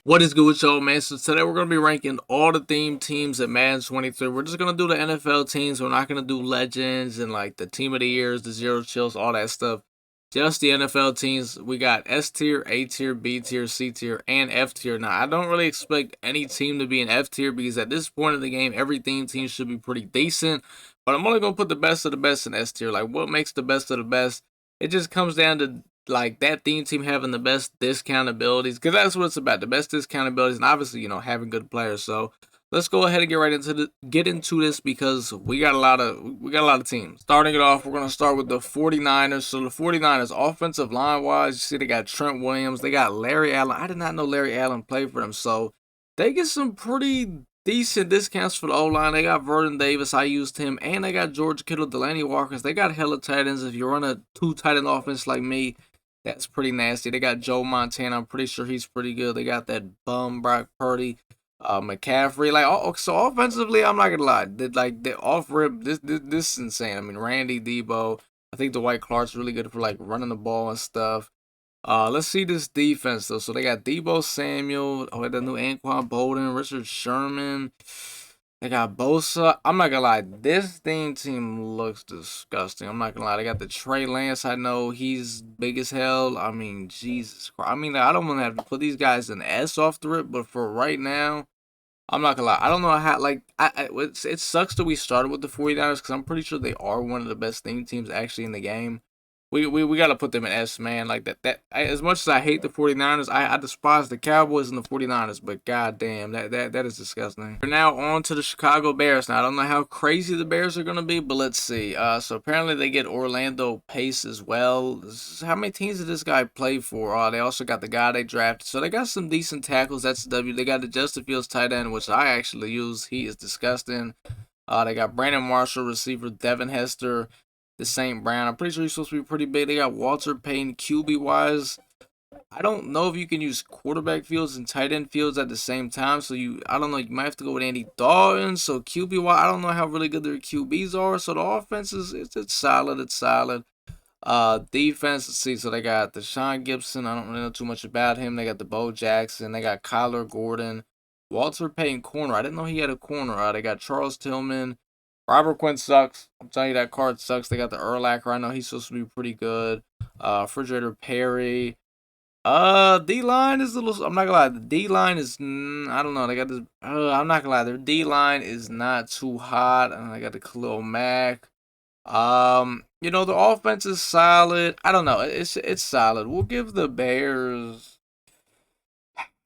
What is good with y'all, man? So today we're going to be ranking all the theme teams at Madden 23. We're just going to do the NFL teams. We're not going to do legends and like the team of the years, the zero chills, all that stuff. Just the NFL teams. We got S tier, A tier, B tier, C tier, and F tier. Now, I don't really expect any team to be in F tier because at this point in the game, every team should be pretty decent. But I'm only going to put the best of the best in S tier. Like, what makes the best of the best? It just comes down to like that theme team having the best discount abilities because that's what it's about, the best discount abilities, and obviously having good players. So let's go ahead and get into this because we got a lot of teams. Starting it off, we're going to start with the 49ers. So the 49ers offensive line wise, you see they got Trent Williams, they got Larry Allen. I did not know Larry Allen played for them, so they get some pretty decent discounts for the O line. They got Vernon Davis, I used him, and they got George Kittle, Delaney Walkers. They got hella tight ends. If you run a two tight end offense like me, that's pretty nasty. They got Joe Montana. I'm pretty sure he's pretty good. They got that bum Brock Purdy, McCaffrey. So offensively, I'm not gonna lie. The off rip, this is insane. I mean, Randy Debo. I think the White Clark's really good for like running the ball and stuff. Let's see this defense though. So they got Debo Samuel. Oh, the new Anquan Bolden, Richard Sherman. They got Bosa. I'm not gonna lie, this team looks disgusting. I'm not gonna lie. They got the Trey Lance. I know he's big as hell. I mean, Jesus Christ. I mean, I don't want to have to put these guys in S off the rip, but for right now, I'm not gonna lie. I don't know how. Like, it sucks that we started with the 49ers because I'm pretty sure they are one of the best theme teams actually in the game. We got to put them in S, man. Like as much as I hate the 49ers, I despise the Cowboys and the 49ers, but goddamn, that is disgusting. We're now on to the Chicago Bears. Now, I don't know how crazy the Bears are going to be, but let's see. So apparently they get Orlando Pace as well. How many teams did this guy play for? They also got the guy they drafted. So they got some decent tackles. That's W. They got the Justin Fields tight end, which I actually use. He is disgusting. They got Brandon Marshall, receiver Devin Hester, the St. Brown. I'm pretty sure he's supposed to be pretty big. They got Walter Payton QB wise. I don't know if you can use quarterback fields and tight end fields at the same time. So I don't know. You might have to go with Andy Dalton. So QB wise, I don't know how really good their QBs are. So the offense it's solid. It's solid. Defense. Let's see. So they got Deshaun Gibson. I don't really know too much about him. They got the Bo Jackson. They got Kyler Gordon. Walter Payton corner. I didn't know he had a corner. They got Charles Tillman. Robert Quinn sucks. I'm telling you that card sucks. They got the Urlacher. I know he's supposed to be pretty good. Refrigerator Perry. D line is a little. I'm not gonna lie. The D line is. I don't know. They got this. I'm not gonna lie. Their D line is not too hot. And I got the Khalil Mack. The offense is solid. I don't know. It's solid. We'll give the Bears.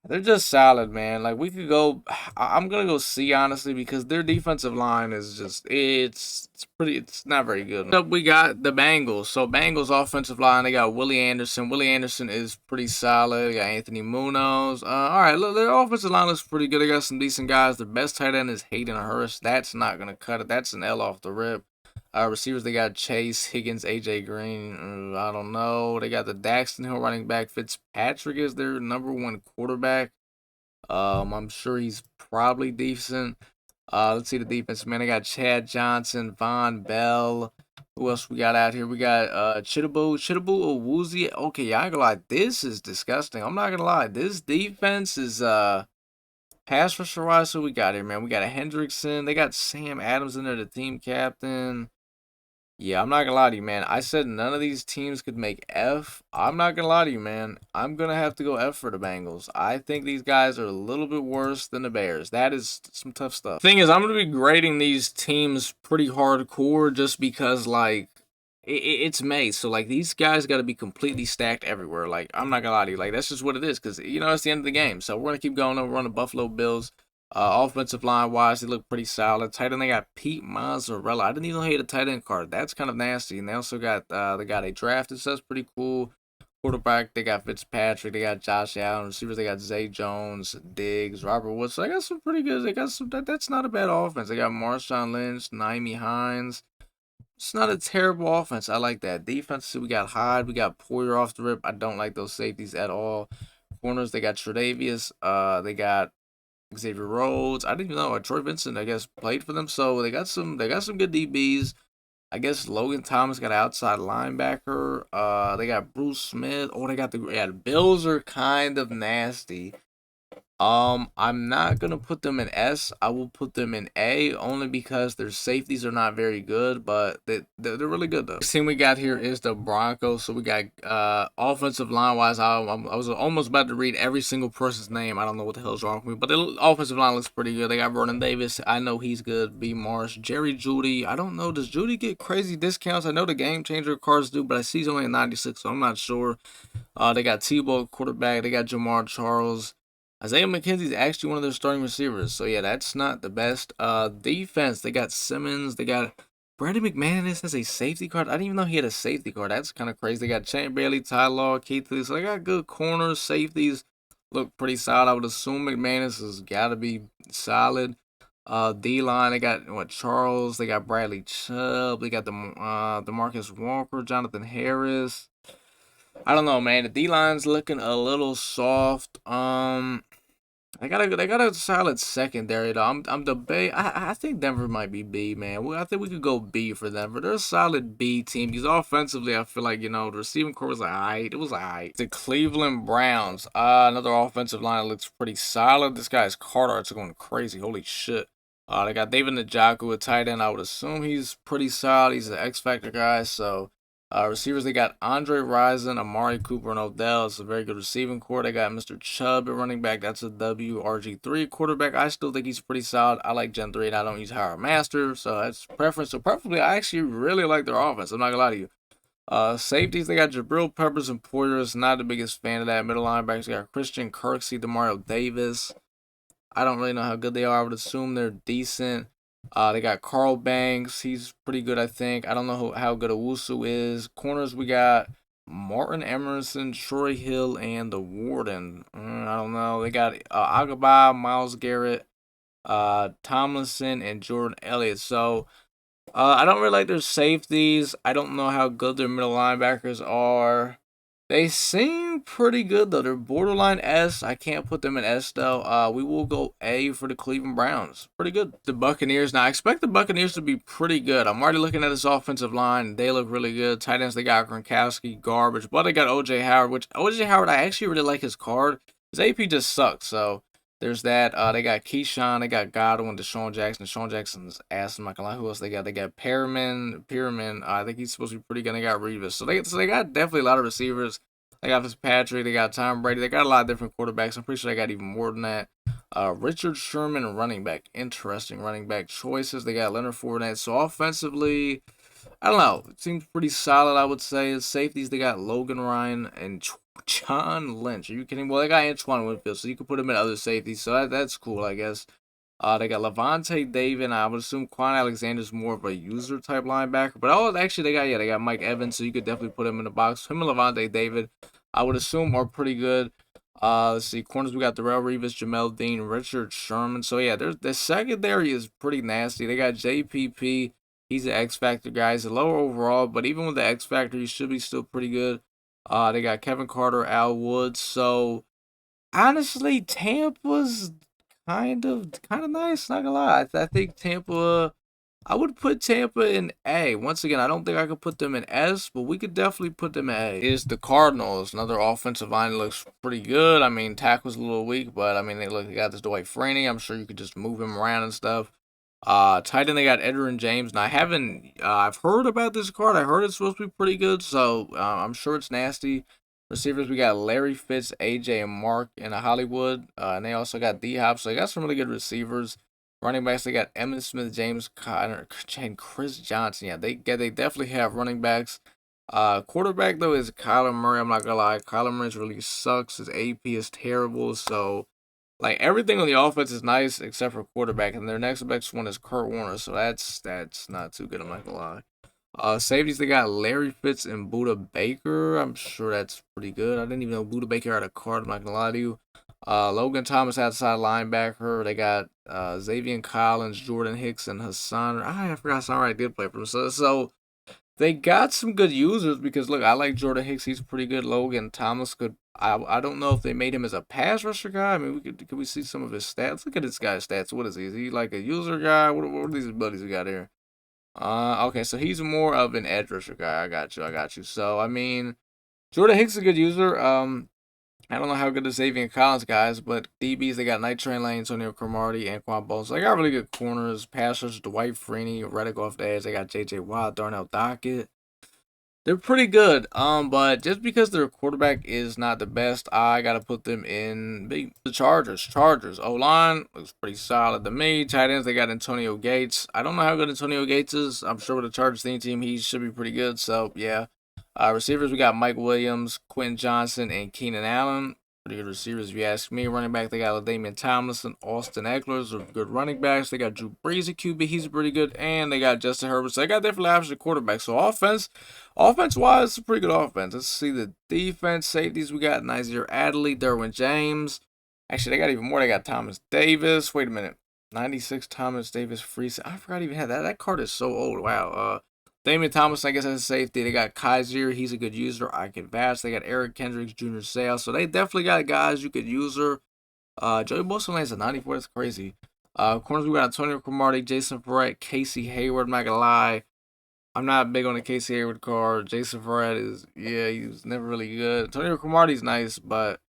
They're just solid, man. Like we could go. I'm gonna go C honestly because their defensive line is just it's pretty. It's not very good. Up we got the Bengals. So Bengals offensive line. They got Willie Anderson. Willie Anderson is pretty solid. They got Anthony Munoz. All right. Look, their offensive line looks pretty good. They got some decent guys. The best tight end is Hayden Hurst. That's not gonna cut it. That's an L off the rip. Receivers, they got Chase, Higgins, AJ Green. I don't know. They got the Daxton Hill running back. Fitzpatrick is their number one quarterback. I'm sure he's probably decent. Let's see the defense, man. They got Chad Johnson, Von Bell. Who else we got out here? We got Chidabu Owuzie. Okay, yeah, I ain't gonna lie. This is disgusting. I'm not gonna lie. This defense is pass rusher wise. Who we got here, man? We got a Hendrickson. They got Sam Adams in there, the team captain. Yeah, I'm not gonna lie to you, man. I said none of these teams could make F. I'm not gonna lie to you, man. I'm gonna have to go F for the Bengals. I think these guys are a little bit worse than the Bears. That is some tough stuff. Thing is, I'm gonna be grading these teams pretty hardcore just because, like, it's May, so like these guys got to be completely stacked everywhere. Like, I'm not gonna lie to you, like that's just what it is, because it's the end of the game. So we're gonna keep going. We're on the Buffalo Bills. Offensive line wise, they look pretty solid. Tight end, they got Pete Mazzarella. I didn't even know he had a tight end card. That's kind of nasty. And they also got the guy they drafted, so that's pretty cool. Quarterback, they got Fitzpatrick. They got Josh Allen. Receivers, they got Zay Jones, Diggs, Robert Woods. So they got some pretty good. They got some. That's not a bad offense. They got Marshawn Lynch, Naomi Hines. It's not a terrible offense. I like that. Defense, we got Hyde. We got Poyer off the rip. I don't like those safeties at all. Corners, they got Tredavious. They got Xavier Rhodes. I didn't even know Troy Vincent, I guess, played for them. So they got some good DBs. I guess Logan Thomas got outside linebacker. They got Bruce Smith. Oh, they got the Bills are kind of nasty. I'm not gonna put them in S. I will put them in A only because their safeties are not very good, but they're really good though. Next team we got here is the Broncos. So we got offensive line wise. I was almost about to read every single person's name. I don't know what the hell's wrong with me, but the offensive line looks pretty good. They got Vernon Davis. I know he's good. B. Marsh, Jerry Judy. I don't know. Does Judy get crazy discounts? I know the game changer cards do, but I see he's only a 96, so I'm not sure. They got Tebow quarterback. They got Jamar Charles. Isaiah McKenzie's actually one of their starting receivers. So yeah, that's not the best. Defense. They got Simmons. They got Brandon McManus has a safety card. I didn't even know he had a safety card. That's kind of crazy. They got Champ Bailey, Ty Law, Keith Lee. So they got good corners, safeties. Look pretty solid. I would assume McManus has got to be solid. D line. They got what Charles. They got Bradley Chubb. They got the Demarcus Walker, Jonathan Harris. I don't know, man. The D line's looking a little soft. They got a solid secondary though. I'm debating. I think Denver might be B, man. I think we could go B for Denver. They're a solid B team. Because offensively, I feel like the receiving core was alright. It was alright. The Cleveland Browns. Another offensive line that looks pretty solid. This guy's card arts are going crazy. Holy shit. They got David Njoku, a tight end. I would assume he's pretty solid. He's an X Factor guy. So receivers, they got Andre Rison, Amari Cooper, and Odell. It's a very good receiving core. They got Mr. Chubb at running back. That's a W. RG3 quarterback. I still think he's pretty solid. I like Gen 3, and I don't use Howard Master, so that's preference. So preferably, I actually really like their offense. I'm not going to lie to you. Safeties, they got Jabril Peppers and Poyers. Not the biggest fan of that. Middle linebackers, they got Christian Kirksey, Demario Davis. I don't really know how good they are. I would assume they're decent. They got Carl Banks. He's pretty good, I think. I don't know how good Owusu is. Corners, we got Martin Emerson, Troy Hill, and the Warden. I don't know. They got Agaba, Miles Garrett, Tomlinson, and Jordan Elliott. So I don't really like their safeties. I don't know how good their middle linebackers are. They seem pretty good though. They're borderline S. I can't put them in S though. We will go A for the Cleveland Browns. Pretty good. The Buccaneers. Now I expect the Buccaneers to be pretty good. I'm already looking at this offensive line. They look really good. Tight ends, they got Gronkowski, garbage, but they got OJ Howard. Which OJ Howard, I actually really like his card. His AP just sucks. So there's that. They got Keyshawn. They got Godwin, Deshaun Jackson. Deshaun Jackson's ass. I'm not gonna lie. Who else they got? They got Pyramid. I think he's supposed to be pretty good. They got Revis. So they got definitely a lot of receivers. They got Fitzpatrick. They got Tom Brady. They got a lot of different quarterbacks. I'm pretty sure they got even more than that. Richard Sherman, running back. Interesting running back choices. They got Leonard Fournette. So offensively, I don't know. It seems pretty solid, I would say. Safeties, they got Logan Ryan and John Lynch. Are you kidding? Well, they got Antoine Winfield, so you could put him in other safeties. So that's cool, I guess. They got Levante David. And I would assume Quan Alexander's more of a user type linebacker. But actually they got Mike Evans, so you could definitely put him in the box. Him and Levante David, I would assume are pretty good. Let's see, corners we got Darrell Revis, Jamel Dean, Richard Sherman. So yeah, the secondary is pretty nasty. They got JPP. He's an X Factor guy. He's a lower overall, but even with the X Factor, he should be still pretty good. They got Kevin Carter, Al Woods. So honestly, Tampa's kind of nice. Not gonna lie, I think Tampa. I would put Tampa in A. Once again, I don't think I could put them in S, but we could definitely put them in A. Is the Cardinals. Another offensive line that looks pretty good. I mean, tackle's a little weak, but I mean, they got this Dwight Freeney. I'm sure you could just move him around and stuff. Tight end, they got Edgerrin James. Now, I've heard about this card. I heard it's supposed to be pretty good, so I'm sure it's nasty. Receivers, we got Larry Fitz, AJ, and Mark in Hollywood. And they also got D Hop, so they got some really good receivers. Running backs, they got Emmitt Smith, James Conner, and Chris Johnson. Yeah, they definitely have running backs. Quarterback, though, is Kyler Murray. I'm not going to lie. Kyler Murray really sucks. His AP is terrible, so like everything on the offense is nice except for quarterback, and their next best one is Kurt Warner, so that's not too good. I'm not gonna lie. Safeties, they got Larry Fitz and Buda Baker. I'm sure that's pretty good. I didn't even know Buda Baker had a card. I'm not gonna lie to you. Logan Thomas outside linebacker. They got Xavier Collins, Jordan Hicks, and Hassan. I forgot Hassan Wright did play for them. So they got some good users because look, I like Jordan Hicks. He's pretty good. Logan Thomas could. I don't know if they made him as a pass rusher guy. I mean, could we see some of his stats? Look at this guy's stats. What is he? Is he like a user guy? What are these buddies we got here? Okay, so he's more of an edge rusher guy. I got you. So I mean, Jordan Hicks is a good user. I don't know how good the Xavier Collins guys, but DBs they got Night Train Lane, Antonio Cromartie, and Quan Bones. So they got really good corners, passers, Dwight Freeney, Reddick off the edge. They got J.J. Watt, Darnell Dockett. They're pretty good. But just because their quarterback is not the best, I gotta put them in the Chargers. Chargers. O-line looks pretty solid to me. Tight ends, they got Antonio Gates. I don't know how good Antonio Gates is. I'm sure with the Chargers team, he should be pretty good. So yeah. Receivers, we got Mike Williams, Quentin Johnson, and Keenan Allen. Pretty good receivers, if you ask me. Running back, they got Damian Tomlinson, Austin Eckler, are good running backs. They got Drew Brees at QB, he's pretty good, and they got Justin Herbert. So they got different options at quarterback. So offense-wise, it's a pretty good offense. Let's see the defense. Safeties, we got Nazir Adderley, Derwin James. Actually, they got even more. They got Thomas Davis. Wait a minute. 96 Thomas Davis free. I forgot even had that. That card is so old. Wow. Damian Thomas, I guess, as a safety. They got Kaiser. He's a good user. I can vouch. They got Eric Kendricks, Jr. Sales. So they definitely got guys you could use her. Joey Bosa lands a 94. That's crazy. Corners, we got Antonio Cromartie, Jason Verrett, Casey Hayward. I'm not going to lie. I'm not big on the Casey Hayward card. Jason Verrett is, yeah, he was never really good. Antonio Cromartie's nice, but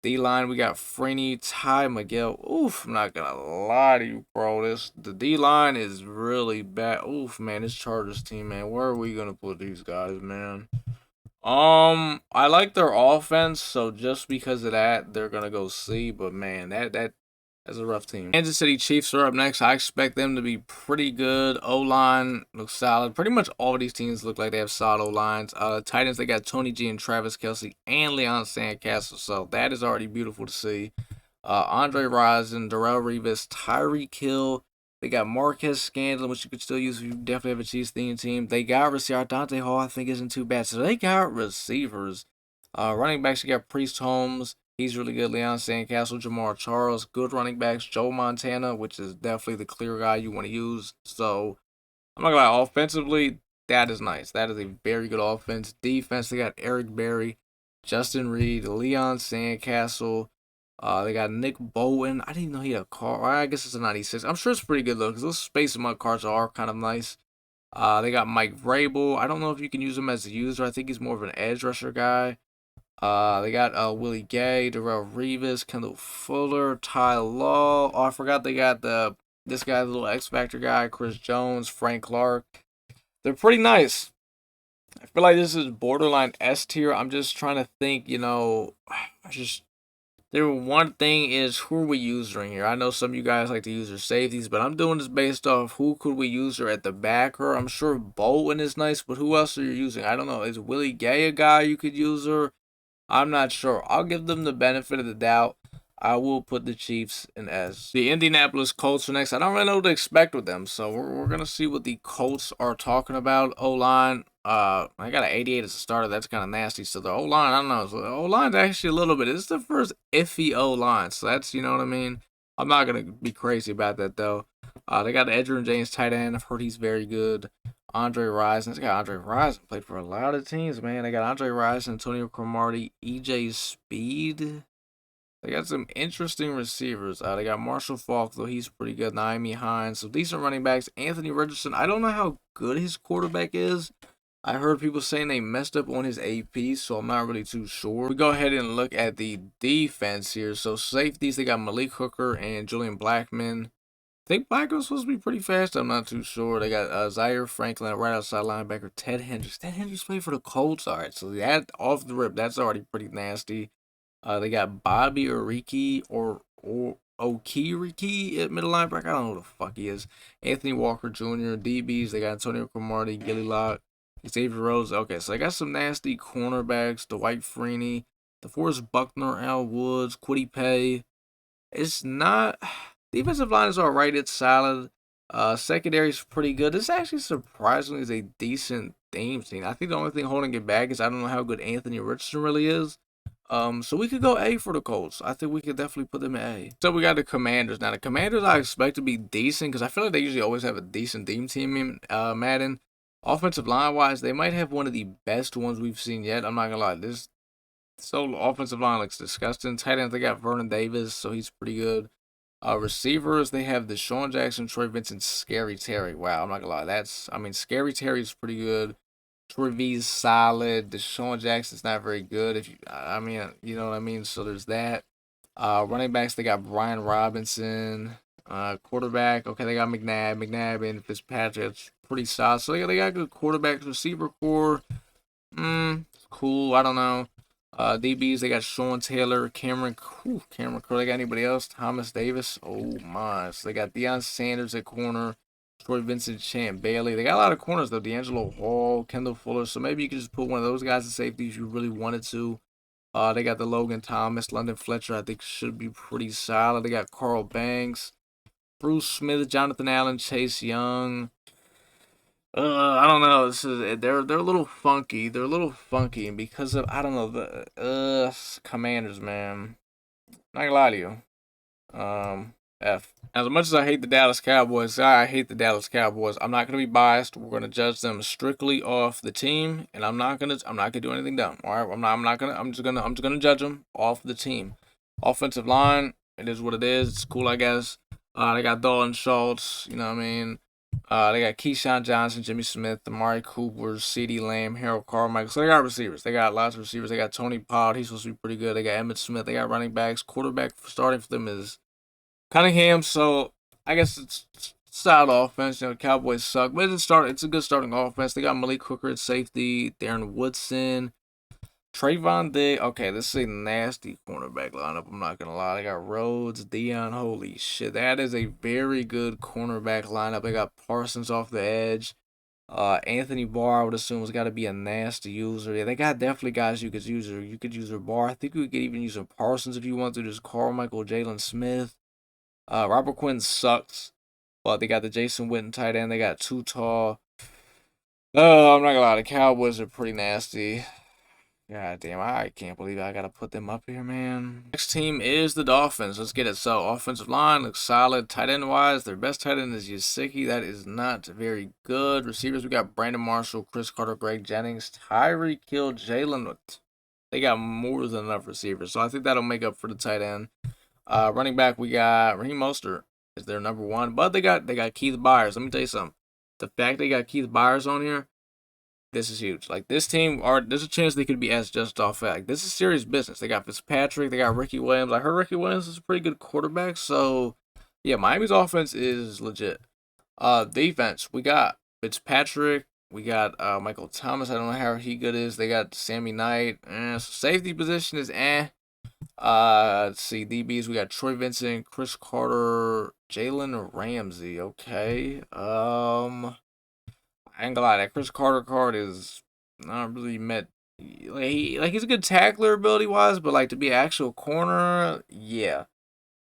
D-line, we got Freeney, Ty Miguel. Oof, I'm not gonna lie to you, bro. The D-line is really bad. Oof, man, this Chargers team, man. Where are we gonna put these guys, man? I like their offense, so just because of that, they're gonna go C. But man, that's a rough team. Kansas City Chiefs are up next. I expect them to be pretty good. O-line looks solid. Pretty much all of these teams look like they have solid O-lines. Titans, they got Tony G and Travis Kelce and Leon Sandcastle. So that is already beautiful to see. Andre Rison, Darrell Revis, Tyreek Hill. They got Marquez Scandlin, which you could still use if you definitely have a Chiefs theme team. They got receiver Dante Hall, I think isn't too bad. So they got receivers. Running backs, you got Priest Holmes. He's really good. Leon Sandcastle, Jamar Charles, good running backs. Joe Montana, which is definitely the clear guy you want to use. So I'm not gonna lie, offensively, that is nice. That is a very good offense. Defense, they got Eric Berry, Justin Reed, Leon Sandcastle. They got Nick Bowen. I didn't even know he had a car. I guess it's a 96. I'm sure it's pretty good though, because those Space Mud cards are kind of nice. They got Mike Vrabel. I don't know if you can use him as a user. I think he's more of an edge rusher guy. They got Willie Gay, Darrell Revis, Kendall Fuller, Ty Law. Oh, I forgot they got this guy, the little X Factor guy, Chris Jones, Frank Clark. They're pretty nice. I feel like this is borderline S tier. I'm just trying to think, one thing is who are we using here? I know some of you guys like to use your safeties, but I'm doing this based off who could we use her at the backer. I'm sure Bolton is nice, but who else are you using? I don't know. Is Willie Gay a guy you could use her? I'm not sure. I'll give them the benefit of the doubt. I will put the Chiefs in S. The Indianapolis Colts are next. I don't really know what to expect with them, so we're gonna see what the Colts are talking about. O-line, I got an 88 as a starter. That's kind of nasty. So the O-line, I don't know. So the O-line's actually a little bit. This is the first iffy O-line, so that's, you know what I mean. I'm not gonna be crazy about that though. They got Edgerrin James tight end. I've heard he's very good. Andre Rison. They got Andre Rison. Played for a lot of teams, man. They got Andre Rison, Antonio Cromartie, EJ Speed. They got some interesting receivers. They got Marshall Faulk, though he's pretty good. Naomi Hines. Some decent running backs. Anthony Richardson. I don't know how good his quarterback is. I heard people saying they messed up on his AP, so I'm not really too sure. We go ahead and look at the defense here. So safeties, they got Malik Hooker and Julian Blackman. I think Blackman's supposed to be pretty fast. I'm not too sure. They got Zaire Franklin right outside linebacker. Ted Hendricks. Ted Hendricks played for the Colts. All right, so that off the rip, that's already pretty nasty. They got Bobby Oriki or Okiriki at middle linebacker. I don't know who the fuck he is. Anthony Walker Jr. DBs. They got Antonio Cromartie, Gilly Lock, Xavier Rhodes. Okay, so they got some nasty cornerbacks. Dwight Freeney, DeForest Buckner, Al Woods, Quiddy Pay. It's not. Defensive line is alright. It's solid. Secondary is pretty good. This actually surprisingly is a decent theme team. I think the only thing holding it back is I don't know how good Anthony Richardson really is. So we could go A for the Colts. I think we could definitely put them in A. So we got the Commanders. Now the Commanders I expect to be decent because I feel like they usually always have a decent theme team in Madden. Offensive line wise, they might have one of the best ones we've seen yet. I'm not gonna lie. This offensive line looks disgusting. Tight end, they got Vernon Davis, so he's pretty good. Receivers, they have Deshaun Jackson, Troy Vincent, Scary Terry. Wow, I'm not gonna lie. Scary Terry is pretty good. Troy V's solid. Deshaun Jackson's not very good. If you, I mean, you know what I mean. So there's that. Running backs, they got Brian Robinson. Quarterback, okay, they got McNabb and Fitzpatrick. It's pretty solid. So they got good quarterbacks, receiver core. Cool. I don't know. DBs, they got Sean Taylor, Cameron Curl. They got anybody else? Thomas Davis. Oh my. So they got Deion Sanders at corner. Troy Vincent, Champ Bailey. They got a lot of corners though. D'Angelo Hall, Kendall Fuller. So maybe you could just put one of those guys at safety if you really wanted to. They got the Logan Thomas, London Fletcher. I think should be pretty solid. They got Carl Banks, Bruce Smith, Jonathan Allen, Chase Young. I don't know. They're a little funky. They're a little funky, and because of I don't know the Commanders, man. Not gonna lie to you. F. As much as I hate the Dallas Cowboys, I hate the Dallas Cowboys. I'm not gonna be biased. We're gonna judge them strictly off the team, and I'm not gonna do anything dumb. All right, I'm just gonna judge them off the team. Offensive line, it is what it is. It's cool, I guess. They got Dalton Schultz. You know what I mean. They got Keyshawn Johnson, Jimmy Smith, Amari Cooper, CeeDee Lamb, Harold Carmichael. So they got receivers. They got lots of receivers. They got Tony Pollard. He's supposed to be pretty good. They got Emmitt Smith. They got running backs. Quarterback starting for them is Cunningham. So I guess it's solid offense. You know, Cowboys suck, but it's a good starting offense. They got Malik Hooker at safety, Darren Woodson, Trayvon Diggs. Okay, this is a nasty cornerback lineup. I'm not gonna lie. They got Rhodes, Dion. Holy shit, that is a very good cornerback lineup. They got Parsons off the edge. Anthony Barr, I would assume, has got to be a nasty user. Yeah, they got definitely guys you could use. Or you could use their Barr. I think we could even use a Parsons if you want to. There's Carmichael, Jalen Smith. Robert Quinn sucks, but they got the Jason Witten tight end. They got too tall. Oh, I'm not gonna lie. The Cowboys are pretty nasty. God damn, I can't believe I gotta put them up here, man. Next team is the Dolphins. Let's get it. So, offensive line looks solid. Tight end wise, their best tight end is Yasicki. That is not very good. Receivers, we got Brandon Marshall, Chris Carter, Greg Jennings, Tyreek Hill, Jalen. They got more than enough receivers. So, I think that'll make up for the tight end. Running back, we got Raheem Mostert is their number one. But they got Keith Byers. Let me tell you something. The fact they got Keith Byers on here, this is huge. Like this team, there's a chance they could be as just off. Like this is serious business. They got Fitzpatrick, they got Ricky Williams. I heard Ricky Williams is a pretty good quarterback. So yeah, Miami's offense is legit. Defense, we got Fitzpatrick, we got Michael Thomas. I don't know how he good is. They got Sammy Knight. So safety position is eh. Let's see, DBs, we got Troy Vincent, Chris Carter, Jalen Ramsey. Okay. I ain't gonna lie, that Chris Carter card is not really met. He's a good tackler ability wise, but like to be an actual corner, yeah.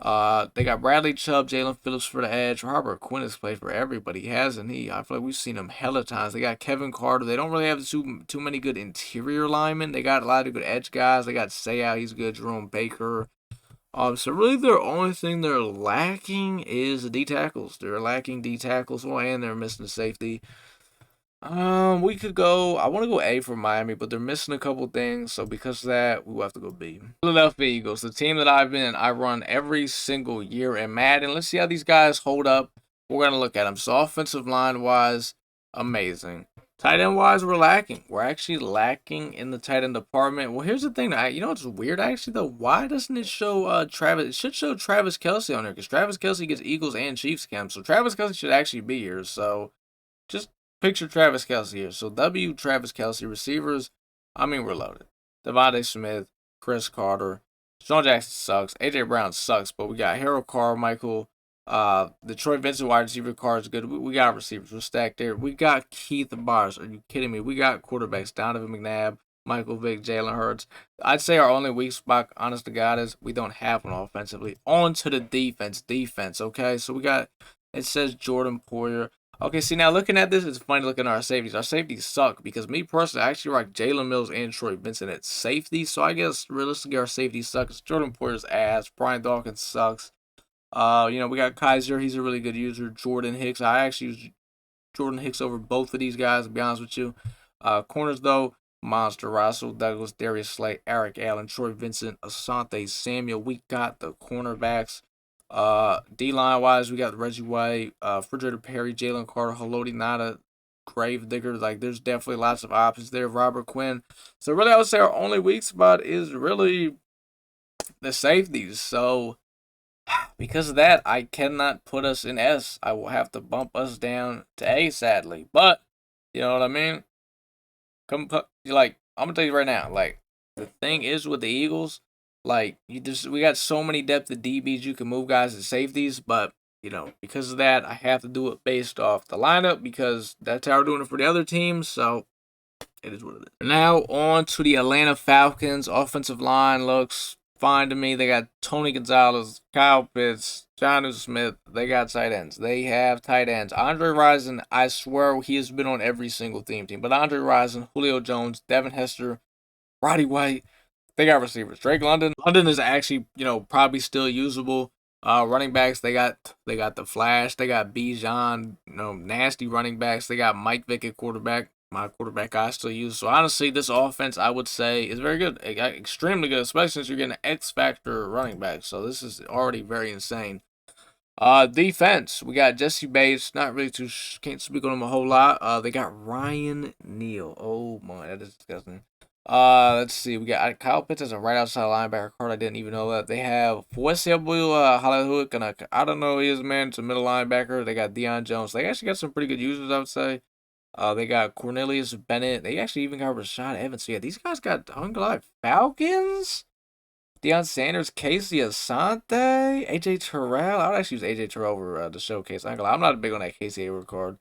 They got Bradley Chubb, Jalen Phillips for the edge. Robert Quinn has played for everybody, hasn't he? I feel like we've seen him hella times. They got Kevin Carter. They don't really have too many good interior linemen. They got a lot of good edge guys. They got Sayout, he's good. Jerome Baker. So really, their only thing they're lacking is the D tackles. They're lacking D tackles, well, and they're missing the safety. We could go. I want to go A for Miami, but they're missing a couple things. So because of that, we will have to go B. Philadelphia Eagles, the team that I run every single year in Madden. Let's see how these guys hold up. We're gonna look at them. So offensive line wise, amazing. Tight end wise, we're lacking. We're actually lacking in the tight end department. Well, here's the thing. You know what's weird actually though? Why doesn't it show Travis? It should show Travis Kelce on there because Travis Kelce gets Eagles and Chiefs camp. So Travis Kelce should actually be here. So just picture Travis Kelce here. So Travis Kelce receivers. I mean, we're loaded. Devontae Smith, Chris Carter, Sean Jackson sucks. AJ Brown sucks, but we got Harold Carmichael. Detroit Vincent wide receiver card is good. We got receivers. We're stacked there. We got Keith Byers. Are you kidding me? We got quarterbacks. Donovan McNabb, Michael Vick, Jalen Hurts. I'd say our only weak spot, honest to God, is we don't have one offensively. On to the defense. Okay? So we got, it says Jordan Poyer. Okay, see, now looking at this, it's funny looking at our safeties. Our safeties suck because me personally, I actually like Jalen Mills and Troy Vincent at safety. So I guess realistically, our safeties suck. It's Jordan Poyer's ass. Brian Dawkins sucks. We got Kaiser. He's a really good user. Jordan Hicks. I actually use Jordan Hicks over both of these guys, to be honest with you. Corners, though, Monster, Russell Douglas, Darius Slay, Eric Allen, Troy Vincent, Asante Samuel. We got the cornerbacks. D-line wise, we got Reggie White, Frederick Perry, Jalen Carter, Haloti Nada, Gravedigger. Like, there's definitely lots of options there. Robert Quinn. So really, I would say our only weak spot is really the safeties. So because of that, I cannot put us in S. I will have to bump us down to A, sadly. But you know what I mean? Like, I'm gonna tell you right now. Like, the thing is with the Eagles, like, we got so many depth of DBs you can move guys to safeties, but because of that, I have to do it based off the lineup because that's how we're doing it for the other teams. So it is what it is. Now on to the Atlanta Falcons. Offensive line looks fine to me. They got Tony Gonzalez, Kyle Pitts, Jonnu Smith. They got tight ends. They have tight ends. Andre Rison, I swear he has been on every single team. But Andre Rison, Julio Jones, Devin Hester, Roddy White. They got receivers. Drake London. London is actually, probably still usable. Running backs, they got the Flash, they got Bijan, nasty running backs. They got Mike Vick at quarterback. My quarterback I still use. So honestly, this offense I would say is very good, extremely good, especially since you're getting an X factor running back. So this is already very insane. Defense, we got Jesse Bates. Not really can't speak on him a whole lot. They got Ryan Neal. Oh my, that is disgusting. Let's see. We got Kyle Pitts as a right outside linebacker card. I didn't even know that. They have Fuesiabu Hollywood. I don't know who he is, man. It's a middle linebacker. They got Deion Jones. They actually got some pretty good users, I would say. They got Cornelius Bennett. They actually even got Rashad Evans. So yeah, these guys got, I'm gonna lie, Falcons? Deion Sanders, Casey Asante, AJ Terrell. I would actually use AJ Terrell over the showcase. I'm not big on that Casey Hayward card.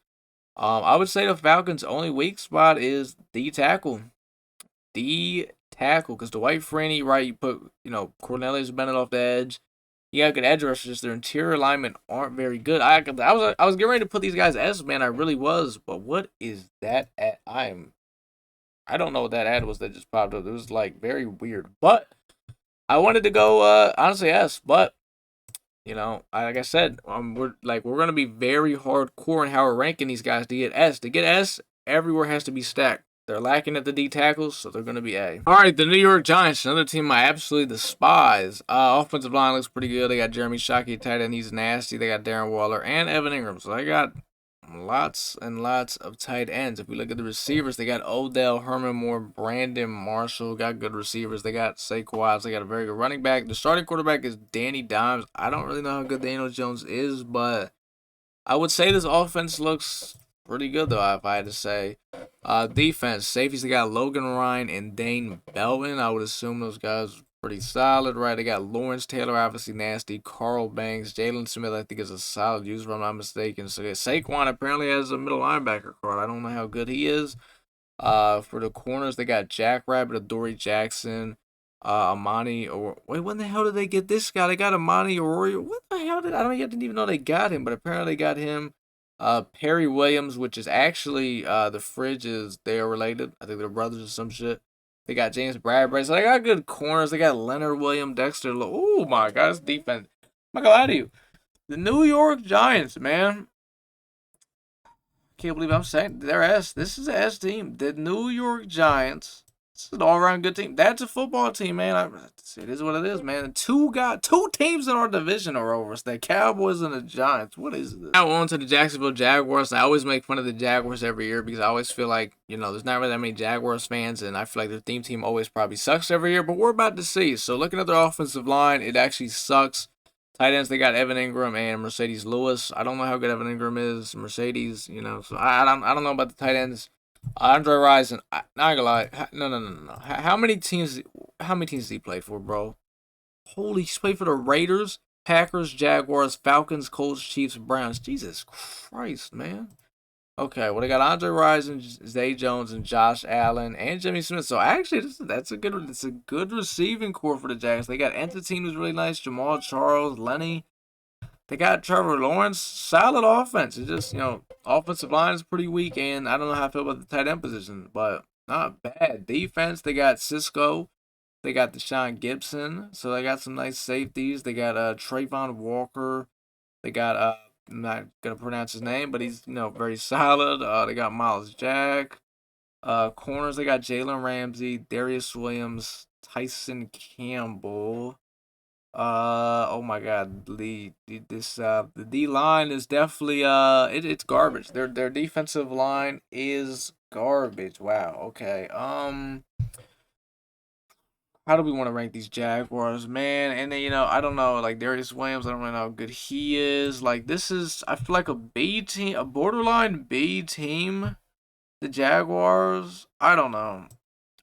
I would say the Falcons' only weak spot is the tackle. Because Dwight Freeney, right? You put, Cornelius Bennett off the edge. You got good edge rushers. Just their interior alignment aren't very good. I was getting ready to put these guys S, man. I really was. But what is that at? I don't know what that ad was that just popped up. It was like very weird. But I wanted to go honestly S, but like I said, we're gonna be very hardcore in how we're ranking these guys to get S. To get S, everywhere has to be stacked. They're lacking at the D tackles, so they're gonna be A. All right, the New York Giants, another team I absolutely despise. Offensive line looks pretty good. They got Jeremy Shockey tight end, he's nasty. They got Darren Waller and Evan Ingram, so they got lots and lots of tight ends. If we look at the receivers, they got Odell, Herman Moore, Brandon Marshall. Got good receivers. They got Saquon. They got a very good running back. The starting quarterback is Danny Dimes. I don't really know how good Daniel Jones is, but I would say this offense looks pretty good, though, if I had to say. Defense, safeties, they got Logan Ryan and Dane Belton. I would assume those guys pretty solid, right? They got Lawrence Taylor, obviously nasty. Carl Banks, Jalen Smith, I think is a solid user, if I'm not mistaken. So yeah, Saquon apparently has a middle linebacker card. I don't know how good he is. For the corners, they got Jack Rabbit, Adoree Jackson, Amani. Or wait, when the hell did they get this guy? They got Amani Arroyo. What the hell I didn't even know they got him, but apparently they got him. Perry Williams, which is actually the Fridges. They are related. I think they're brothers or some shit. They got James Bradbury. So they got good corners. They got Leonard Williams, Dexter. Oh my God, this defense. I'm not gonna lie to you. The New York Giants, man. Can't believe I'm saying they're S. This is an S team. The New York Giants. This is an all-around good team. That's a football team, man. It is what it is, man. Two teams in our division are over us. The Cowboys and the Giants. What is this? Now on to the Jacksonville Jaguars. I always make fun of the Jaguars every year because I always feel like, there's not really that many Jaguars fans, and I feel like their theme team always probably sucks every year, but we're about to see. So looking at their offensive line, it actually sucks. Tight ends, they got Evan Ingram and Mercedes Lewis. I don't know how good Evan Ingram is. Mercedes, so I don't know about the tight ends. Andre Rison, not gonna lie. No. How many teams does he play for, bro? Holy, he's played for the Raiders, Packers, Jaguars, Falcons, Colts, Chiefs, Browns. Jesus Christ, man. Okay, well, they got Andre Rison, Zay Jones, and Josh Allen, and Jimmy Smith. So actually, it's a good receiving core for the Jags. They got Entity, who's really nice, Jamal Charles, Lenny. They got Trevor Lawrence, solid offense. It's just, offensive line is pretty weak, and I don't know how I feel about the tight end position, but not bad. Defense, they got Cisco. They got Deshaun Gibson. So they got some nice safeties. They got Trayvon Walker. They got, I'm not going to pronounce his name, but he's, very solid. They got Miles Jack. Corners, they got Jalen Ramsey, Darius Williams, Tyson Campbell. Oh my God, the D line is definitely it's garbage. Their defensive line is garbage. Wow. Okay. How do we want to rank these Jaguars, man? And then I don't know, like Darius Williams, I don't really know how good he is. Like this is, I feel like a B team, a borderline B team. The Jaguars, I don't know.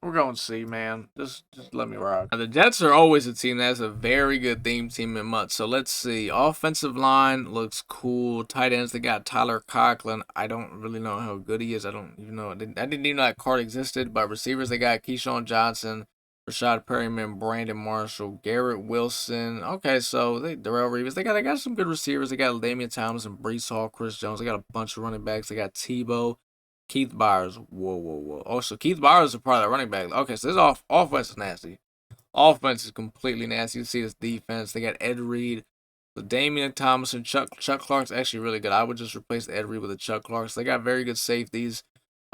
We're going C, man. Just let me rock. Now, the Jets are always a team that has a very good theme team in months. So let's see. Offensive line looks cool. Tight ends, they got Tyler Conklin. I don't really know how good he is. I don't even know. I didn't even know that card existed. But receivers, they got Keyshawn Johnson, Rashad Perryman, Brandon Marshall, Garrett Wilson. Okay, so Darrell Reeves. They got some good receivers. They got Damian Thomas and Brees Hall, Chris Jones. They got a bunch of running backs. They got Tebow. Keith Byers. Whoa, whoa, whoa. Oh, so Keith Byers is probably a running back. Okay, so this offense is nasty. Offense is completely nasty. You see this defense. They got Ed Reed, the Damian Thomas, and Chuck Clark's actually really good. I would just replace Ed Reed with a Chuck Clark. So they got very good safeties.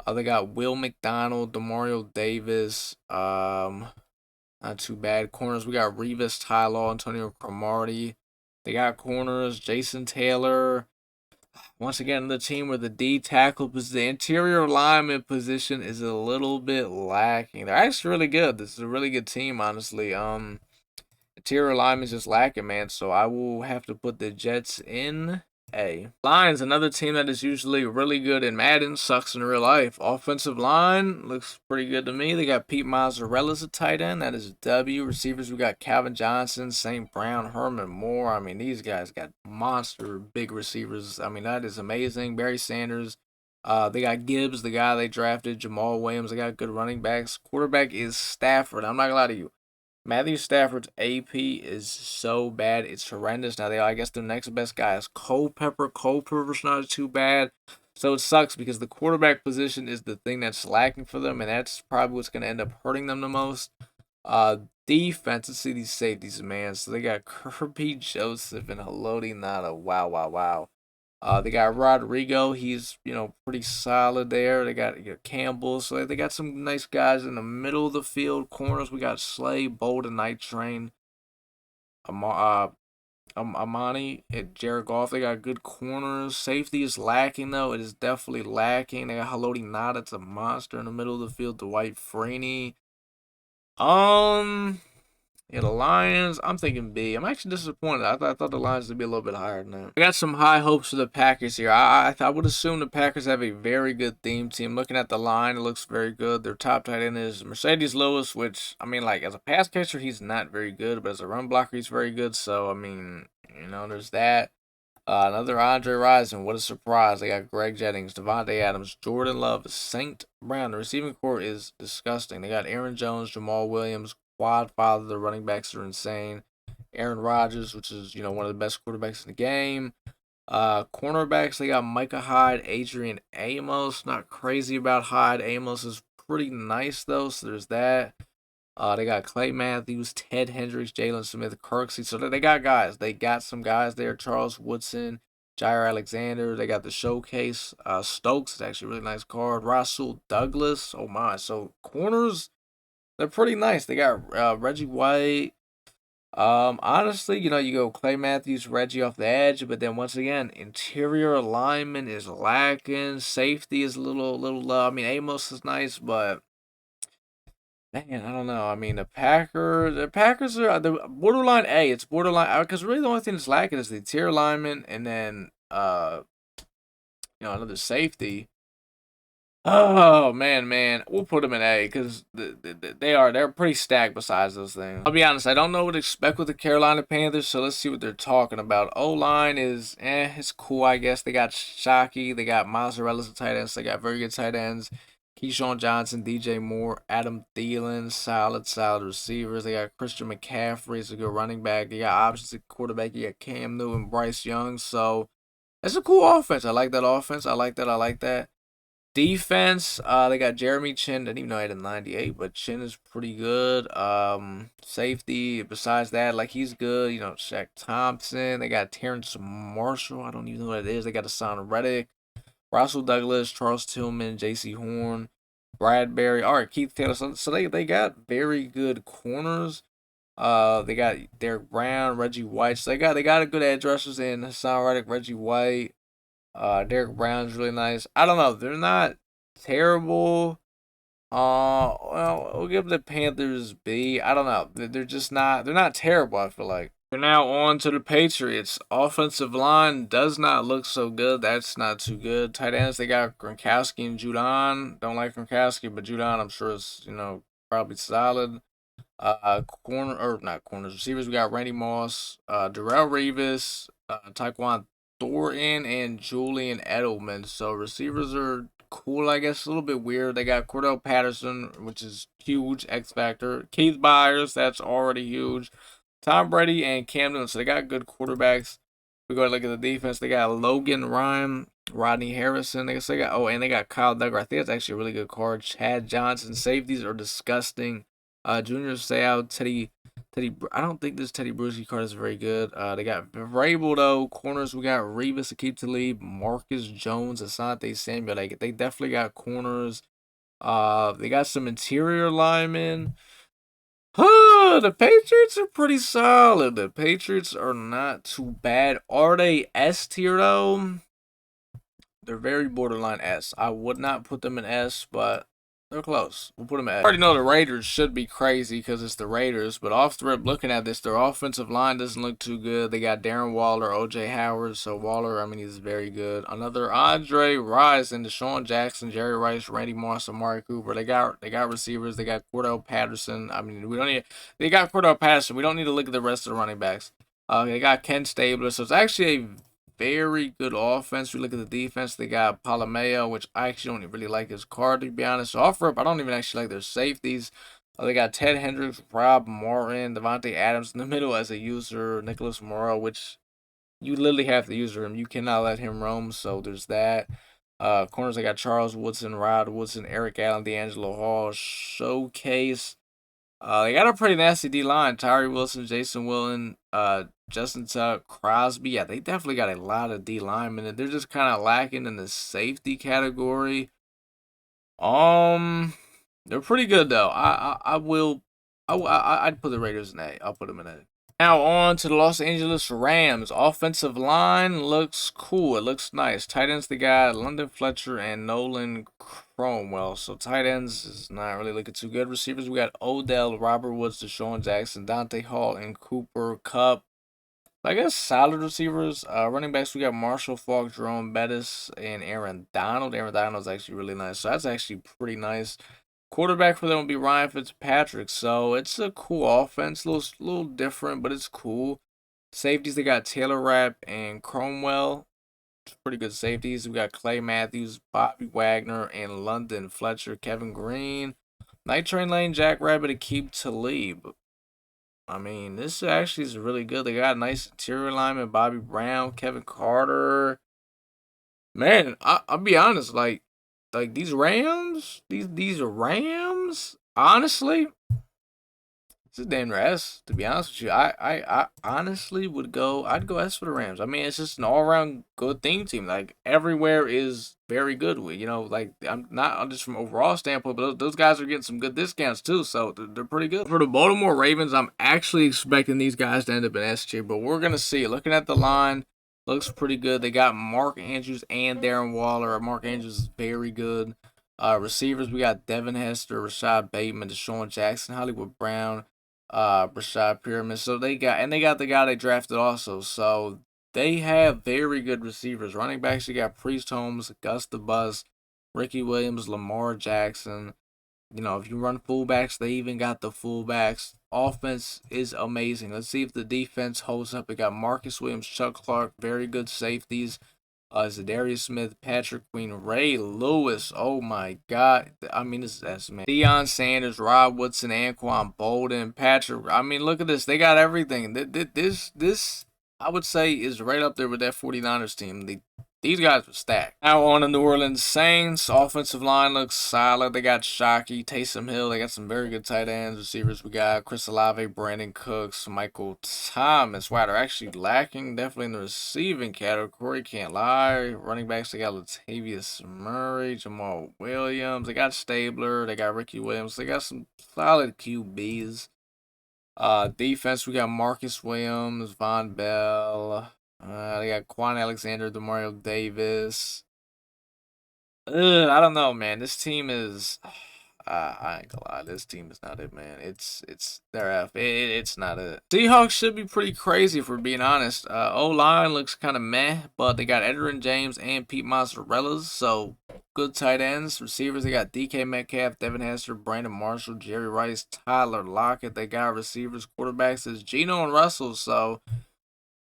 They got Will McDonald, Demario Davis. Not too bad. Corners, we got Revis Tylaw, Antonio Cromartie. They got corners, Jason Taylor. Once again, the team where the D tackle, because the interior lineman position is a little bit lacking. They're actually really good. This is a really good team, honestly. Interior lineman is just lacking, man. So I will have to put the Jets in A. Lions, another team that is usually really good in Madden, sucks in real life. Offensive line looks pretty good to me. They got Pete Mozzarella as a tight end. That is W. Receivers, we got Calvin Johnson, St. Brown, Herman Moore. I mean, these guys got monster big receivers. I mean, that is amazing. Barry Sanders. They got Gibbs, the guy they drafted, Jamal Williams. They got good running backs. Quarterback is Stafford. I'm not gonna lie to you. Matthew Stafford's AP is so bad, it's horrendous. Now I guess the next best guy is Culpepper. Culpepper's not too bad, so it sucks because the quarterback position is the thing that's lacking for them, and that's probably what's going to end up hurting them the most. Defense. Let's see these safeties, man. So they got Kirby Joseph and Haloti Nada. Wow, wow, wow. They got Rodrigo. He's pretty solid there. They got Campbell. So they got some nice guys in the middle of the field. Corners. We got Slay, Bolden, Night Train, Amani, and Jared Goff. They got good corners. Safety is lacking though. It is definitely lacking. They got Haloti Nada. It's a monster in the middle of the field. Dwight Freeney. Um. Yeah, the Lions, I'm thinking B. I'm actually disappointed. I thought the Lions would be a little bit higher than that. I got some high hopes for the Packers here. I would assume the Packers have a very good theme team. Looking at the line, it looks very good. Their top tight end is Mercedes Lewis, which, I mean, like, as a pass catcher, he's not very good, but as a run blocker, he's very good. So, I mean, there's that. Another Andre Rison. What a surprise. They got Greg Jennings, Devontae Adams, Jordan Love, St. Brown. The receiving core is disgusting. They got Aaron Jones, Jamal Williams, Quad Father. The running backs are insane. Aaron Rodgers, which is, one of the best quarterbacks in the game. Cornerbacks, they got Micah Hyde, Adrian Amos. Not crazy about Hyde. Amos is pretty nice, though, so there's that. They got Clay Matthews, Ted Hendricks, Jalen Smith, Kirksey. So they got guys. They got some guys there. Charles Woodson, Jair Alexander. They got the showcase. Stokes is actually a really nice card. Rasul Douglas. Oh my. So corners, they're pretty nice. They got Reggie White. Honestly, you go Clay Matthews, Reggie off the edge, but then once again, interior alignment is lacking. Safety is a little low. I mean, Amos is nice, but man, I don't know. I mean, the Packers are the borderline A. It's borderline because really the only thing that's lacking is the interior alignment, and then another safety. Oh man, we'll put them in A because they're pretty stacked. Besides those things, I'll be honest. I don't know what to expect with the Carolina Panthers, so let's see what they're talking about. O line is it's cool, I guess. They got Shockey, they got Mozzarella tight ends, they got very good tight ends. Keyshawn Johnson, DJ Moore, Adam Thielen, solid receivers. They got Christian McCaffrey, is a good running back. They got options at quarterback. You got Cam Newton, Bryce Young. So that's a cool offense. I like that offense. I like that. Defense, they got Jeremy Chin. Didn't even know he had a 98, but Chin is pretty good. Safety, besides that, like he's good. Shaq Thompson. They got Terrence Marshall. I don't even know what it is. They got Hassan Reddick, Russell Douglas, Charles Tillman, J.C. Horn, Bradbury. All right, Keith Taylor. So they got very good corners. They got Derek Brown, Reggie White. So they got a good edge rushers in Hassan Reddick, Reggie White. Derek Brown's really nice. I don't know. They're not terrible. Well, we'll give the Panthers B. I don't know. They're just not. They're not terrible. I feel like. We're now on to the Patriots. Offensive line does not look so good. That's not too good. Tight ends, they got Gronkowski and Judon. Don't like Gronkowski, but Judon, I'm sure is probably solid. Corner or not corners, receivers. We got Randy Moss, Darrell Revis, Taekwon Thornton, and Julian Edelman. So receivers are cool, I guess. A little bit weird. They got Cordell Patterson, which is huge X factor. Keith Byers, that's already huge. Tom Brady and Cam Newton. So they got good quarterbacks. We go to look at the defense. They got Logan Ryan, Rodney Harrison. They got and they got Kyle Duggar. I think that's actually a really good card. Chad Johnson. Safeties are disgusting. Junior Seau, Teddy. I don't think this Teddy Bruschi card is very good. They got Vrabel though. Corners we got Revis, Akeem Talib, Marcus Jones, Asante Samuel. They definitely got corners. They got some interior linemen. The Patriots are pretty solid. The Patriots are not too bad. Are they S tier though? They're very borderline S. I would not put them in S, but they're close. We'll put them at. I already know the Raiders should be crazy because it's the Raiders, but off the rip, looking at this, their offensive line doesn't look too good. They got Darren Waller, OJ Howard, so Waller, I mean, he's very good. Another Andre Rison, Deshaun Jackson, Jerry Rice, Randy Moss, Amari Cooper. They got receivers. They got Cordell Patterson. I mean, we don't need. They got Cordell Patterson. We don't need to look at the rest of the running backs. They got Ken Stabler, so it's actually a very good offense. We look at the defense. They got Palomeo, which I actually don't really like his card, to be honest. So off rip, I don't even actually like their safeties. They got Ted Hendricks, Rob Martin, Devontae Adams in the middle as a user, Nicholas Morrow, which you literally have to use him. You cannot let him roam. So there's that. Corners, I got Charles Woodson, Rod Woodson, Eric Allen, D'Angelo Hall, Showcase. They got a pretty nasty D line. Tyree Wilson, Jason Willen, Justin Tuck, Crosby. Yeah, they definitely got a lot of D linemen. They're just kind of lacking in the safety category. They're pretty good though. I'd put the Raiders in A. I'll put them in A. Now on to the Los Angeles Rams. Offensive line looks cool. It looks nice. Tight ends, they got London Fletcher and Nolan Cromwell. So tight ends is not really looking too good. Receivers, we got Odell, Robert Woods, Deshaun Jackson, Dante Hall, and Cooper Kupp. I guess solid receivers. Running backs, we got Marshall Faulk, Jerome Bettis, and Aaron Donald. Aaron Donald's actually really nice. So that's actually pretty nice. Quarterback for them would be Ryan Fitzpatrick. So it's a cool offense. Little different, but it's cool. Safeties, they got Taylor Rapp and Cromwell. Pretty good safeties. We got Clay Matthews, Bobby Wagner, and London Fletcher, Kevin Green. Night Train Lane, Jack Rabbit, and Keep Talib. I mean, this actually is really good. They got a nice interior lineman, Bobby Brown, Kevin Carter. Man, I'll be honest, like these Rams, honestly, it's a damn near S, to be honest with you. I honestly I'd go S for the Rams. I mean, it's just an all around good team. Like everywhere is very good with, like I'm not just from overall standpoint, but those guys are getting some good discounts too, so they're pretty good. For the Baltimore Ravens, I'm actually expecting these guys to end up in S tier, but we're gonna see. Looking at the line, looks pretty good. They got Mark Andrews and Darren Waller. Mark Andrews is very good. Receivers, we got Devin Hester, Rashad Bateman, Deshaun Jackson, Hollywood Brown, Brashad Pyramid. So they got the guy they drafted also. So they have very good receivers. Running backs, you got Priest Holmes, Gus the Bus, Ricky Williams, Lamar Jackson. If you run fullbacks, they even got the fullbacks. Offense is amazing. Let's see if the defense holds up. We got Marcus Williams, Chuck Clark, very good safeties. Zadarius Smith, Patrick Queen, Ray Lewis. Oh my God. I mean, this is S, man. Deion Sanders, Rob Woodson, Anquan Bolden, Patrick. I mean, look at this. They got everything. This I would say, is right up there with that 49ers team. These guys were stacked. Now on the New Orleans Saints. Offensive line looks solid. They got Shockey, Taysom Hill. They got some very good tight ends. Receivers, we got Chris Olave, Brandon Cooks, Michael Thomas. Wow, they're actually lacking definitely in the receiving category. Can't lie. Running backs, they got Latavius Murray, Jamal Williams. They got Stabler. They got Ricky Williams. They got some solid QBs. Defense, we got Marcus Williams, Von Bell. They got Quan Alexander, Demario Davis. I don't know, man. This team is. I ain't gonna lie. This team is not it, man. It's their F. It's not it. Seahawks should be pretty crazy if we're being honest. O line looks kind of meh, but they got Edgerrin James and Pete Mozzarellas, so good tight ends. Receivers, they got DK Metcalf, Devin Hester, Brandon Marshall, Jerry Rice, Tyler Lockett. They got receivers. Quarterbacks is Geno and Russell, so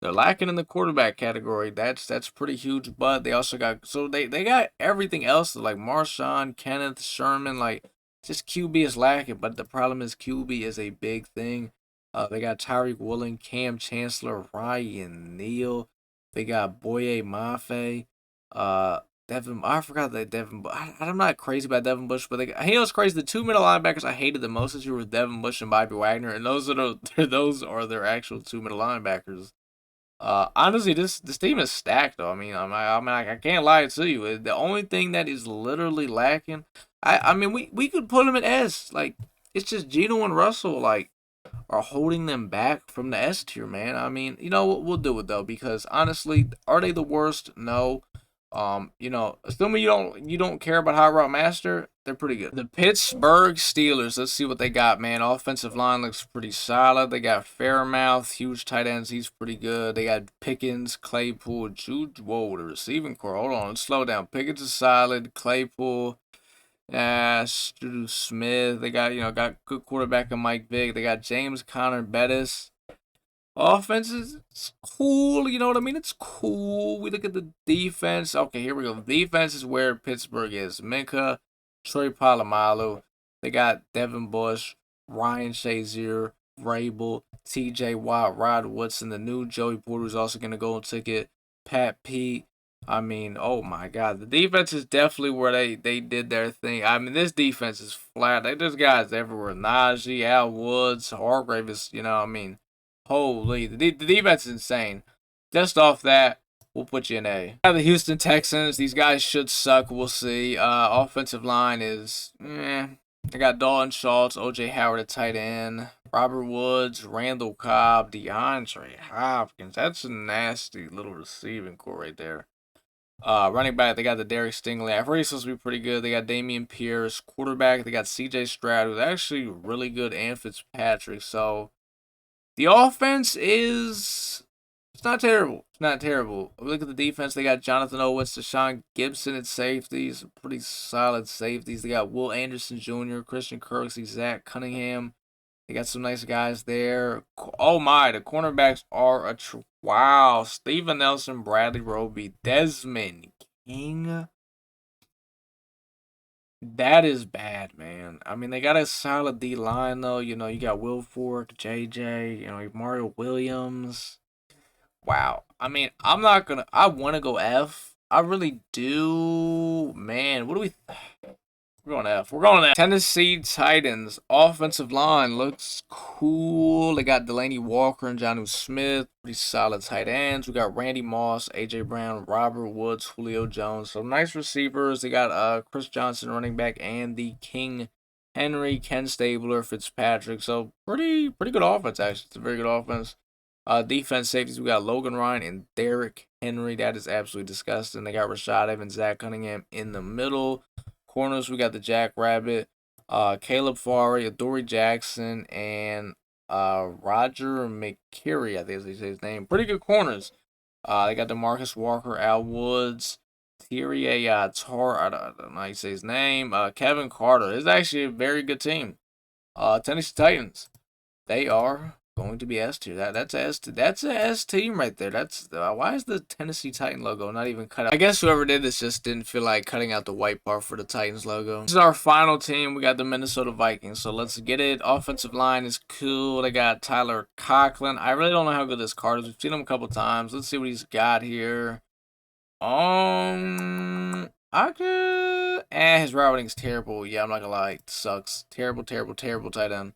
they're lacking in the quarterback category. That's pretty huge. But they also got they got everything else like Marshawn, Kenneth, Sherman. Like just QB is lacking. But the problem is QB is a big thing. They got Tyreek Woolen, Cam Chancellor, Ryan Neal. They got Boye Mafe. Devin. I forgot that Devin. I'm not crazy about Devin Bush, but he was crazy. The two middle linebackers I hated the most this year were Devin Bush and Bobby Wagner, and those are their actual two middle linebackers. Honestly, this team is stacked though. I can't lie to you. The only thing that is literally lacking, I mean, we could put them at S. Like it's just Geno and Russell like are holding them back from the S tier, man. I mean, you know what? We'll do it though because honestly, are they the worst? No. Assuming you don't care about Hot Route Master, they're pretty good. The Pittsburgh Steelers, let's see what they got, man. Offensive line looks pretty solid. They got Fairmouth, huge tight ends, he's pretty good. They got Pickens, Claypool, Jude. Whoa, the receiving core. Hold on, let's slow down. Pickens is solid. Claypool, Stu Smith. They got good quarterback in Mike Vick. They got James Conner Bettis. Offense is cool, you know what I mean? It's cool. We look at the defense. Okay, here we go. Defense is where Pittsburgh is. Minka, Troy Polamalu. They got Devin Bush, Ryan Shazier, Vrabel, TJ Watt, Rod Woodson, the new Joey Porter who's also going to go on ticket, Pat Pete. I mean, oh my God. The defense is definitely where they did their thing. I mean, this defense is flat. There's guys everywhere. Najee, Al Woods, Hargrave is, I mean, holy, the defense is insane. Just off that, we'll put you in A. The Houston Texans, these guys should suck. We'll see. Offensive line is, They got Dalton Schultz, OJ Howard at tight end, Robert Woods, Randall Cobb, DeAndre Hopkins. That's a nasty little receiving core right there. Running back, they got the Derek Stingley. I've heard he's supposed to be pretty good. They got Damian Pierce. Quarterback, they got CJ Stroud, who's actually really good, and Fitzpatrick. So the offense it's not terrible. It's not terrible. Look at the defense. They got Jonathan Owens, Deshaun Gibson at safeties. Pretty solid safeties. They got Will Anderson Jr., Christian Kirksey, Zach Cunningham. They got some nice guys there. Oh my, the cornerbacks are wow. Steven Nelson, Bradley Roby, Desmond King. That is bad, man. I mean, they got a solid D line though. You got Will Fork, JJ. Mario Williams. Wow. I mean, I want to go F. I really do. Man, what do we. We're going F. We're going F. Tennessee Titans offensive line looks cool. They got Delaney Walker and Jonnu Smith. Pretty solid tight ends. We got Randy Moss, AJ Brown, Robert Woods, Julio Jones. So nice receivers. They got Chris Johnson running back and the King Henry, Ken Stabler, Fitzpatrick. So pretty good offense actually. It's a very good offense. Defense safeties, we got Logan Ryan and Derrick Henry. That is absolutely disgusting. They got Rashad Evans, Zach Cunningham in the middle. Corners, we got the Jackrabbit, Caleb Farley, Adoree Jackson, and Roger McCreary, I think is his name. Pretty good corners. They got DeMarcus Walker, Al Woods, Thierry Tar, I don't know how you say his name. Kevin Carter. It's actually a very good team. Tennessee Titans. They are going to be S tier. That's a S team right there. That's why is the Tennessee Titan logo not even cut out? I guess whoever did this just didn't feel like cutting out the white part for the Titans logo. This is our final team. We got the Minnesota Vikings. So let's get it. Offensive line is cool. They got Tyler Conklin. I really don't know how good this card is. We've seen him a couple times. Let's see what he's got here. I could. His route running is terrible. Yeah, I'm not gonna lie, it sucks. Terrible tight end.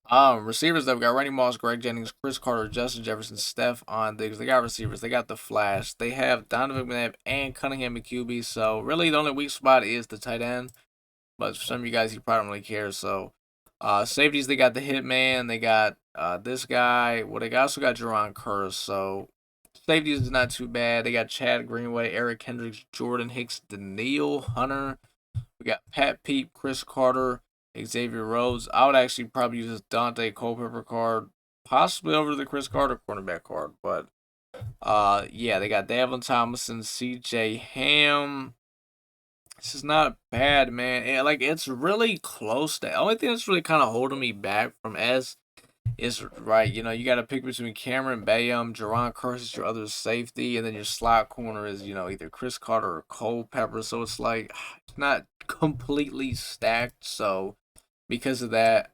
Receivers, they've got Randy Moss, Greg Jennings, Chris Carter, Justin Jefferson, Stephon Diggs. They got receivers. They got the Flash. They have Donovan McNabb and Cunningham at QB. So really, the only weak spot is the tight end. But for some of you guys, you probably don't really care. So, safeties, they got the Hitman. They got This guy, well, they also got Jerron Curse, so safeties is not too bad. They got Chad Greenway, Eric Hendricks, Jordan Hicks, Daniil Hunter. We got Pat Peep, Chris Carter, Xavier Rhodes. I would actually probably use this Dante Culpepper card, possibly over the Chris Carter cornerback card. But yeah, they got Davin Thomason, C.J. Ham. This is not bad, man. Like it's really close. The only thing that's really kind of holding me back from S is right. You know, you got to pick between Cameron Bayham, Jerron Curse is your other safety, and then your slot corner is either Chris Carter or Cole Pepper. So it's like it's not completely stacked. So because of that,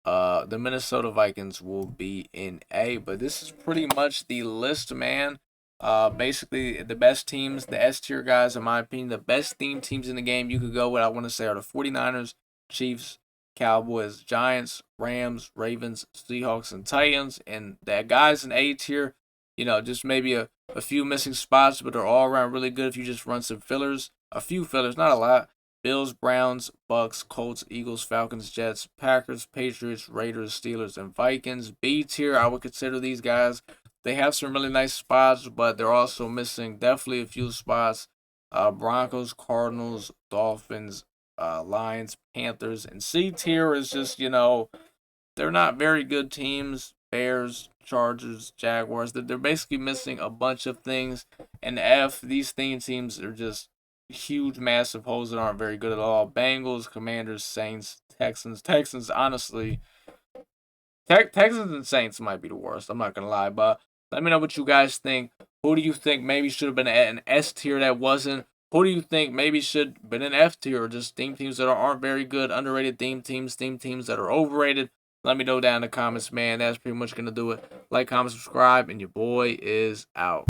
the Minnesota Vikings will be in A. But this is pretty much the list, man. Basically the best teams, the S tier guys, in my opinion, the best theme teams in the game you could go with, I want to say, are the 49ers, Chiefs, Cowboys, Giants, Rams, Ravens, Seahawks, and Titans. And that guys in A tier, just maybe a few missing spots, but they're all around really good if you just run some fillers. A few fillers, not a lot. Bills, Browns, Bucks, Colts, Eagles, Falcons, Jets, Packers, Patriots, Raiders, Steelers, and Vikings. B tier, I would consider these guys. They have some really nice spots, but they're also missing definitely a few spots. Broncos, Cardinals, Dolphins, Lions, Panthers, and C tier is just they're not very good teams. Bears, Chargers, Jaguars. They're basically missing a bunch of things. And F, these theme teams are just huge, massive holes that aren't very good at all. Bengals, Commanders, Saints, Texans. Texans, honestly, Texans and Saints might be the worst. I'm not gonna lie, but let me know what you guys think. Who do you think maybe should have been an S tier that wasn't? Who do you think maybe should have been an F tier, or just theme teams that aren't very good, underrated theme teams that are overrated? Let me know down in the comments, man. That's pretty much gonna do it. Like, comment, subscribe, and your boy is out.